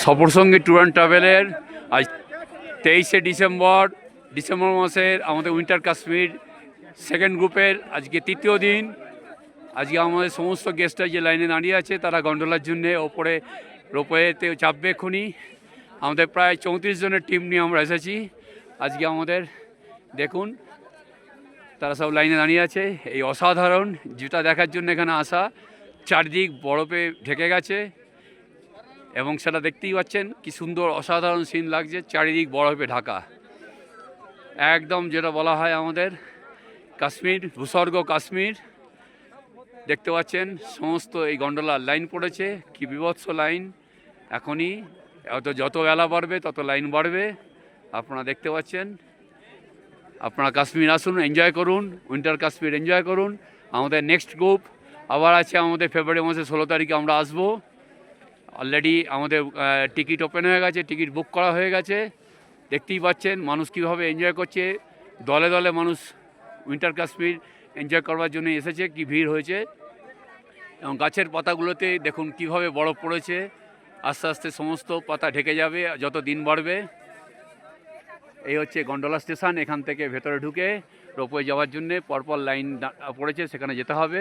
সফর সঙ্গী tour and ট্রাভেলের আজ 23শে ডিসেম্বর মাসের আমাদের উইন্টার কাশ্মীর সেকেন্ড গ্রুপের আজকে তৃতীয় দিন। আজকে আমাদের সমস্ত গেস্টরা যে লাইনে দাঁড়িয়ে আছে তারা গন্ডোলার জন্যে ওপরে রোপওয়েতে চাপবে এক্ষুনি। আমাদের প্রায় 34 জনের টিম নিয়ে আমরা এসেছি। আজকে আমাদের দেখুন তারা সব লাইনে দাঁড়িয়ে আছে। এই অসাধারণ যেটা দেখার জন্য এখানে আসা, চারদিক বরফে ঢেকে গেছে এবং সেটা দেখতেই পাচ্ছেন কি সুন্দর অসাধারণ সিন লাগছে, চারিদিক বরফে ঢাকা। একদম যেটা বলা হয় আমাদের কাশ্মীর, ভূস্বর্গ কাশ্মীর। দেখতে পাচ্ছেন সমস্ত এই গন্ডোলার লাইন পড়েছে, কি বিভৎস লাইন। এখনই যত বেলা বাড়বে তত লাইন বাড়বে। আপনারা দেখতে পাচ্ছেন। আপনারা কাশ্মীর আসুন, এনজয় করুন, উইন্টার কাশ্মীর এনজয় করুন। আমাদের নেক্সট গ্রুপ আবার আছে আমাদের ফেব্রুয়ারি মাসের 16 তারিখে আমরা আসবো। অলরেডি আমাদের টিকিট ওপেন হয়ে গেছে, টিকিট বুক করা হয়ে গেছে। দেখতেই পাচ্ছেন মানুষ কীভাবে এনজয় করছে, দলে দলে মানুষ উইন্টার কাশ্মীর এনজয় করবার জন্য এসেছে, কি ভিড় হয়েছে। এবং গাছের পাতাগুলোতে দেখুন কিভাবে বরফ পড়েছে। আস্তে আস্তে সমস্ত পাতা ঢেকে যাবে যত দিন বাড়বে। এই হচ্ছে গন্ডোলা স্টেশন। এখান থেকে ভেতরে ঢুকে রোপওয়ে যাওয়ার জন্যে পরপর লাইন পড়েছে, সেখানে যেতে হবে।